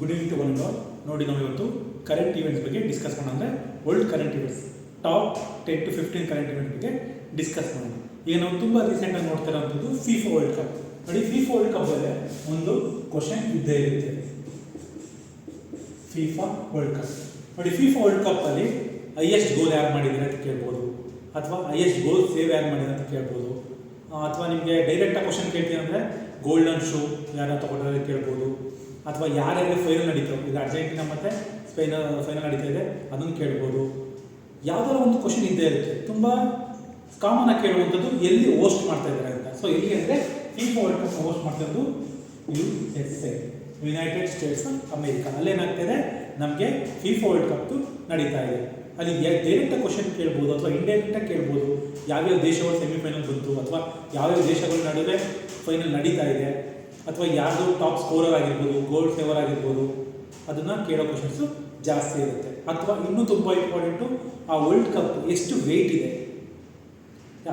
Good evening to one and all. ನೋಡಿ ನಾವು ಇವತ್ತು ಕರೆಂಟ್ ಈವೆಂಟ್ಸ್ ಬಗ್ಗೆ ಡಿಸ್ಕಸ್ ಮಾಡೋಣ. ಅಂದರೆ world current events top 10 to 15 current event ಬಗ್ಗೆ ಡಿಸ್ಕಸ್ ಮಾಡೋಣ. ಈಗ ನಾವು ತುಂಬ ರೀಸೆಂಟಾಗಿ ನೋಡ್ತಾ ಇರೋಂಥದ್ದು ಫಿಫಾ ವರ್ಲ್ಡ್ ಕಪ್. ನೋಡಿ ಫಿಫಾ ವರ್ಲ್ಡ್ ಕಪ್ ಅಲ್ಲಿ ಒಂದು ಕ್ವಶನ್ ಇದ್ದೇ ಇರುತ್ತೆ. ಫಿಫಾ ವರ್ಲ್ಡ್ ಕಪ್ ನೋಡಿ, ಫಿಫಾ ವರ್ಲ್ಡ್ ಕಪ್ ಅಲ್ಲಿ ಹೈಯೆಸ್ಟ್ ಗೋಲ್ ಯಾರು ಮಾಡಿದ್ದಾರೆ ಅಂತ ಕೇಳ್ಬೋದು, ಅಥವಾ ಹೈಯೆಸ್ಟ್ ಗೋಲ್ ಸೇವ್ ಯಾರು ಮಾಡಿದ್ದಾರೆ ಅಂತ ಕೇಳ್ಬೋದು, ಅಥವಾ ನಿಮಗೆ ಡೈರೆಕ್ಟಾಗಿ ಕ್ವಶನ್ ಕೇಳ್ತೀನಿ ಅಂದರೆ ಗೋಲ್ಡನ್ ಶೂ ಯಾರು ತಗೊಂಡ್ರೆ ಕೇಳ್ಬೋದು, ಅಥವಾ ಯಾರ್ಯಾರು ಫೈನಲ್ ನಡೀತಾವೆ. ಈಗ ಅರ್ಜೆಂಟೀನಾ ಮತ್ತು ಸ್ಪೇನ್ ಫೈನಲ್ ನಡೀತಾ ಇದೆ, ಅದನ್ನು ಕೇಳ್ಬೋದು. ಯಾವುದಾದ್ರು ಒಂದು ಕ್ವಶನ್ ಇದ್ದೇ ಇರುತ್ತೆ. ತುಂಬ ಕಾಮನ್ ಆಗಿ ಕೇಳುವಂಥದ್ದು ಎಲ್ಲಿ ಹೋಸ್ಟ್ ಮಾಡ್ತಾ ಇದ್ದಾರೆ ಅಂತ. ಸೊ ಎಲ್ಲಿ ಅಂದರೆ ಫಿಫಾ ವರ್ಲ್ಡ್ ಕಪ್ ಹೋಸ್ಟ್ ಮಾಡ್ತಾ ಇರೋದು USA, United States of America. ಅಲ್ಲೇನಾಗ್ತಾಯಿದೆ, ನಮಗೆ ಫಿಫಾ ವರ್ಲ್ಡ್ ಕಪ್ ನಡೀತಾ ಇದೆ. ಅಲ್ಲಿ ಡೈರೆಕ್ಟಾಗಿ ಕ್ವಶನ್ ಕೇಳ್ಬೋದು ಅಥವಾ ಇಂಡೈರೆಕ್ಟಾಗಿ ಕೇಳ್ಬೋದು. ಯಾವ್ಯಾವ ದೇಶಗಳು ಸೆಮಿಫೈನಲ್ ಬಂತು, ಅಥವಾ ಯಾವ್ಯಾವ ದೇಶಗಳ ನಡುವೆ ಫೈನಲ್ ನಡೀತಾ ಇದೆ, ಅಥವಾ ಯಾರ್ದು ಟಾಪ್ ಸ್ಕೋರರ್ ಆಗಿರ್ಬೋದು, ಗೋಲ್ ಸೇವರ್ ಆಗಿರ್ಬೋದು, ಅದನ್ನು ಕೇಳೋ ಕ್ವಶನ್ಸು ಜಾಸ್ತಿ ಇರುತ್ತೆ. ಅಥವಾ ಇನ್ನೂ ತುಂಬ ಇಂಪಾರ್ಟೆಂಟು, ಆ ವರ್ಲ್ಡ್ ಕಪ್ ಎಷ್ಟು ವೆಯ್ಟ್ ಇದೆ,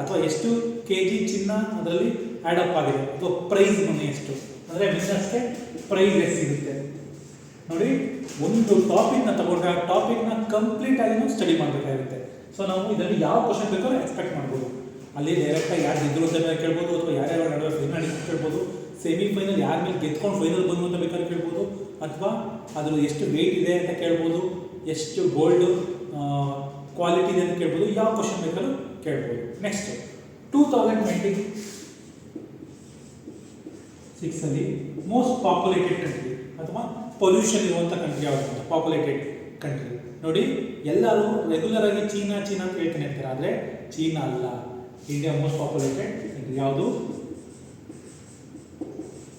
ಅಥವಾ ಎಷ್ಟು kg ಚಿನ್ನ ಅದರಲ್ಲಿ ಆ್ಯಡ್ ಅಪ್ ಆಗಿದೆ, ಅಥವಾ ಪ್ರೈಸ್ ಮನಿ ಎಷ್ಟು, ಅಂದರೆ ವಿನ್ನರ್ಸ್ಗೆ ಪ್ರೈಸ್ ಎಷ್ಟು ಸಿಗುತ್ತೆ. ನೋಡಿ, ಒಂದು ಟಾಪಿಕ್ನ ತಗೊಂಡ್ರೆ ಆ ಟಾಪಿಕ್ನ ಕಂಪ್ಲೀಟ್ ಆಗಿ ನಾವು ಸ್ಟಡಿ ಮಾಡಬೇಕಾಗುತ್ತೆ. ಸೊ ನಾವು ಇದರಲ್ಲಿ ಯಾವ ಕ್ವಶನ್ ಬೇಕಾದ್ರೂ ಎಕ್ಸ್ಪೆಕ್ಟ್ ಮಾಡ್ಬೋದು. ಅಲ್ಲಿ ಡೈರೆಕ್ಟಾಗಿ ಯಾರು ಗೆದ್ದರು ಅಂತ ಕೇಳ್ಬೋದು, ಅಥವಾ ಯಾರ್ಯಾರ ನಡುವೆ ಫೈನಲ್ ನಡೀತಾ ಕೇಳ್ಬೋದು, ಸೆಮಿಫೈನಲ್ ಯಾರ ಮೇಲೆ ಗೆದ್ಕೊಂಡು ಫೈನಲ್ ಬಂದು ಅಂತ ಬೇಕಾದ್ರೆ ಕೇಳ್ಬೋದು, ಅಥವಾ ಅದ್ರ ಎಷ್ಟು ವೆಯ್ಟ್ ಇದೆ ಅಂತ ಕೇಳ್ಬೋದು, ಎಷ್ಟು ಗೋಲ್ಡ್ ಕ್ವಾಲಿಟಿ ಇದೆ ಅಂತ ಕೇಳ್ಬೋದು. ಯಾವ ಕ್ವಶನ್ ಬೇಕಾದ್ರೂ ಕೇಳ್ಬೋದು. ನೆಕ್ಸ್ಟ್ 2026 ಅಲ್ಲಿ ಮೋಸ್ಟ್ ಪಾಪ್ಯುಲೇಟೆಡ್ ಕಂಟ್ರಿ ಅಥವಾ ಪೊಲ್ಯೂಷನ್ ಇರುವಂಥ ಕಂಟ್ರಿ ಯಾವುದು ಅಂತ. ಪಾಪ್ಯುಲೇಟೆಡ್ ಕಂಟ್ರಿ ನೋಡಿ, ಎಲ್ಲರೂ ರೆಗ್ಯುಲರ್ ಆಗಿ ಚೀನಾ ಅಂತ ಹೇಳ್ತಾನೆ ಇರ್ತಾರೆ, ಆದರೆ ಚೀನಾ ಅಲ್ಲ, ಇಂಡಿಯಾ ಮೋಸ್ಟ್ ಪಾಪ್ಯುಲೇಟೆಡ್ ಕಂಟ್ರಿ. ಯಾವುದು?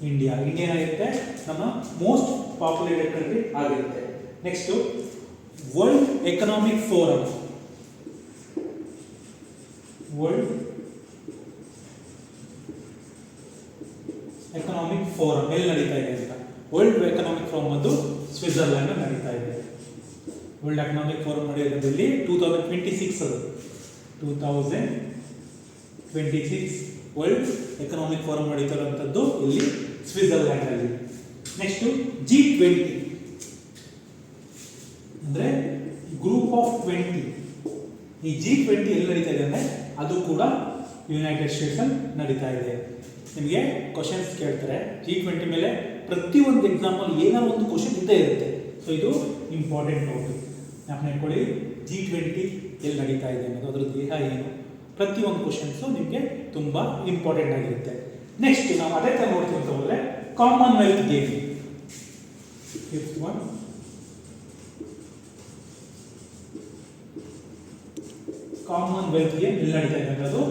ಇಂಡಿಯಾ ಆಗಿರುತ್ತೆ ನಮ್ಮ ಮೋಸ್ಟ್ ಪಾಪ್ಯುಲೇಟೆಡ್ ಕಂಟ್ರಿ ಆಗಿರುತ್ತೆ. Next world economic forum. World economic forum ಎಲ್ಲಿ ನಡೀತಾ ಇದೆ ಅಂತ. ವರ್ಲ್ಡ್ ಎಕನಾಮಿಕ್ ಫೋರಮ್ ಅದು ಸ್ವಿಟ್ಜರ್ಲ್ಯಾಂಡ್ ನಡೀತಾ ಇದೆ. ವರ್ಲ್ಡ್ ಎಕನಾಮಿಕ್ ಫೋರಮ್ ನಡೆಯೋದ್ರಲ್ಲಿ 2026 ಅದು 2026 ವರ್ಲ್ಡ್ ಎಕನಾಮಿಕ್ ಫೋರಮ್ ನಡೀತಾ ಇರುವಂಥದ್ದು ಇಲ್ಲಿ ಸ್ವಿಟ್ಜರ್ಲ್ಯಾಂಡ್ ಅಲ್ಲಿ. ನೆಕ್ಸ್ಟ್ G20 ಅಂದರೆ ಗ್ರೂಪ್ ಆಫ್ 20. ಈ G20 ಎಲ್ಲಿ ನಡೀತಾ ಇದೆ ಅಂದರೆ ಅದು ಕೂಡ ಯುನೈಟೆಡ್ ಸ್ಟೇಟ್ಸ್ ಅಲ್ಲಿ ನಡೀತಾ ಇದೆ. ನಿಮಗೆ ಕ್ವಶನ್ಸ್ ಕೇಳ್ತಾರೆ G20 ಮೇಲೆ, ಪ್ರತಿಯೊಂದು ಎಕ್ಸಾಂಪಲ್ ಏನಾದ್ರು ಒಂದು ಕ್ವಶನ್ ಇದ್ದೇ ಇರುತ್ತೆ. ಸೊ ಇದು ಇಂಪಾರ್ಟೆಂಟ್ ನೋಟು, ಜ್ಞಾಪನ ಇಟ್ಕೊಳ್ಳಿ. G20 ಎಲ್ಲಿ ನಡೀತಾ ಇದೆ ಅನ್ನೋದು, ಅದ್ರ ದೇಹ ಏನು, ಪ್ರತಿಯೊಂದು ಕ್ವಶನ್ಸು ನಿಮಗೆ ತುಂಬ ಇಂಪಾರ್ಟೆಂಟ್ ಆಗಿರುತ್ತೆ. ನೆಕ್ಸ್ಟ್ ನಾವು ಅದೇ ಥರ ನೋಡ್ತೀವಿ ಅಂತ ಹೋದರೆ Commonwealth game. Fifth one Commonwealth game ಎಲ್ಲಿ ನಡೀತಾ ಇದೆ ಅನ್ನೋದು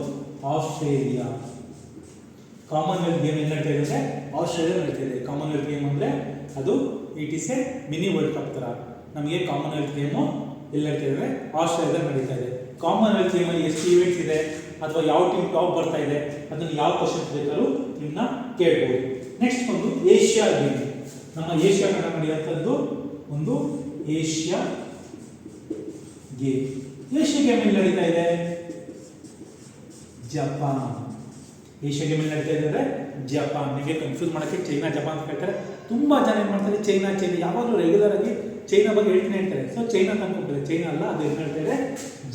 ಆಸ್ಟ್ರೇಲಿಯಾ. ಕಾಮನ್ವೆಲ್ತ್ ಗೇಮ್ ಎಲ್ಲಿ ನಡೀತಾ ಇದೆ ಅಂದರೆ ಆಸ್ಟ್ರೇಲಿಯಾ ನಡೀತಾ ಇದೆ. ಕಾಮನ್ವೆಲ್ತ್ ಗೇಮ್ ಅಂದರೆ ಅದು it is A mini world cup ಥರ. ನಮಗೆ ಕಾಮನ್ವೆಲ್ತ್ ಗೇಮು ಎಲ್ಲಿ ನಡೀತಾ ಇದೆ ಅಂದರೆ ಆಸ್ಟ್ರೇಲಿಯಾದಲ್ಲಿ ನಡೀತಾ ಇದೆ. ಕಾಮನ್ವೆಲ್ತ್ ಗೇಮಲ್ಲಿ ಎಷ್ಟು ಈವೆಂಟ್ಸ್ ಇದೆ, ಅಥವಾ ಯಾವ ಟೀಮ್ ಟಾಪ್ ಬರ್ತಾ ಇದೆ, ಅದನ್ನು ಯಾವ ಕ್ವಶನ್ಸ್ ಬೇಕಾದ್ರೂ ನಿಮ್ಮನ್ನ ಕೇಳ್ಬೋದು. ನೆಕ್ಸ್ಟ್ ಒಂದು ಏಷ್ಯಾ ಗೇಮ್. ನಮ್ಮ ಏಷ್ಯಾ ಖಂಡ ನಡೆಯುವಂಥದ್ದು ಒಂದು ಏಷ್ಯಾ ಗೇಮ್. ಏಷ್ಯಾ ಗೇಮ್ ಎಲ್ಲಿ ನಡೀತಾ ಇದೆ? ಜಪಾನ್. ಏಷ್ಯಾ ಗೇಮ್ ಎಲ್ಲಿ ನಡೀತಾ ಇದೆ ಅಂದರೆ ಜಪಾನ್. ನಿಮಗೆ ಕನ್ಫ್ಯೂಸ್ ಮಾಡೋಕ್ಕೆ ಚೈನಾ ಜಪಾನ್ ಅಂತ ಹೇಳ್ತಾರೆ. ತುಂಬ ಜನ ಏನು ಮಾಡ್ತಾರೆ, ಚೈನಾ ಯಾವಾಗಲೂ ರೆಗ್ಯುಲರ್ ಆಗಿ ಚೈನಾ ಬಗ್ಗೆ ಹೇಳ್ತಾರೆ. ಸೊ ಚೈನಾ ಅಂತ ಅನ್ಕೊಂಡ್ರೆ ಚೈನಾ ಅಲ್ಲ, ಅದು ಎಲ್ಲಿ ನಡೀತಾ ಇದೆ?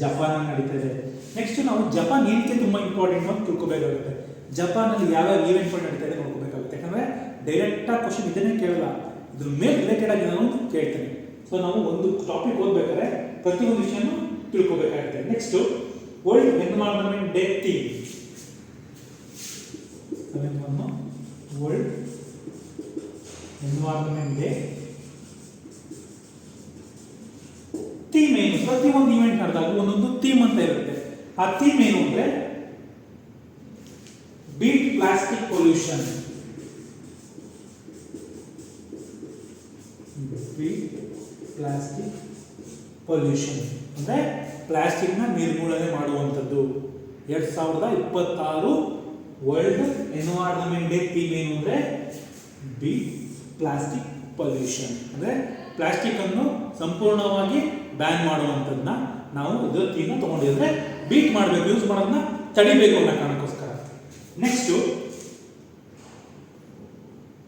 ಜಪಾನ್ ನಡೀತಾ ಇದೆ. ನೆಕ್ಸ್ಟ್ ನಾವು ಜಪಾನ್ ಏನಕ್ಕೆ ತುಂಬ ಇಂಪಾರ್ಟೆಂಟ್ ಅಂತ ತಿಳ್ಕೊಬೇಕಾಗುತ್ತೆ. ಜಪಾನಲ್ಲಿ ಯಾವ್ಯಾವ ಈವೆಂಟ್ಗಳು ನಡೀತಾ ಇದೆ ನೋಡ್ಕೋಬೇಕಾಗುತ್ತೆ. ಯಾಕಂದರೆ ಡೈರೆಕ್ಟಾಗಿ ಕ್ವಶನ್ ಇದನ್ನೇ ಕೇಳಲ್ಲ, ಇದ್ರ ಮೇಲೆ ರಿಲೇಟೆಡ್ ಆಗಿ ನಾನು ಕೇಳ್ತೇನೆ. ಸೊ ನಾವು ಒಂದು ಟಾಪಿಕ್ ಓದಬೇಕಾದ್ರೆ ಪ್ರತಿಯೊಂದು ವಿಷಯನೂ ತಿಳ್ಕೊಬೇಕಾಗುತ್ತೆ. Next world environment day theme. World environment day theme ಏನು? ಪ್ರತಿಯೊಂದು ಇವೆಂಟ್ ನಡೆದಾಗ ಒಂದೊಂದು ಥೀಮ್ ಅಂತ ಇರುತ್ತೆ. ಆ ಥೀಮ್ ಏನು ಅಂದರೆ beat plastic pollution. Beat plastic pollution ಅಂದರೆ ಪ್ಲಾಸ್ಟಿಕ್ನ ನಿರ್ಮೂಲನೆ ಮಾಡುವಂಥದ್ದು. 2026 ವರ್ಲ್ಡ್ ಎನ್ವೈರನ್ಮೆಂಟ್ ಡೇ ಥೀಮ್ ಏನು ಅಂದರೆ ಬೀಟ್ ಪ್ಲಾಸ್ಟಿಕ್ ಪೊಲ್ಯೂಷನ್. ಅಂದರೆ ಪ್ಲಾಸ್ಟಿಕ್ ಅನ್ನು ಸಂಪೂರ್ಣವಾಗಿ ಬ್ಯಾನ್ ಮಾಡುವಂಥದ್ದನ್ನ ನಾವು ಇದರ ಥೀಮ್ನ ತೊಗೊಂಡಿದ್ರೆ ಬೀಟ್ ಮಾಡಬೇಕು, ಯೂಸ್ ಮಾಡೋದನ್ನ ತಡಿಬೇಕು ಅನ್ನೋ ಕಾರಣಕ್ಕೋಸ್ಕರ. Next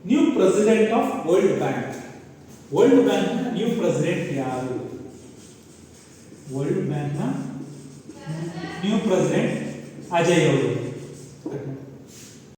new president of world bank. World ಬ್ಯಾಂಕ್ನ ನ್ಯೂ ಪ್ರೆಸಿಡೆಂಟ್ ಯಾರು? ವರ್ಲ್ಡ್ ಬ್ಯಾಂಕ್ನ ನ್ಯೂ ಪ್ರೆಸಿಡೆಂಟ್ ಅಜಯ್ ಅವರು.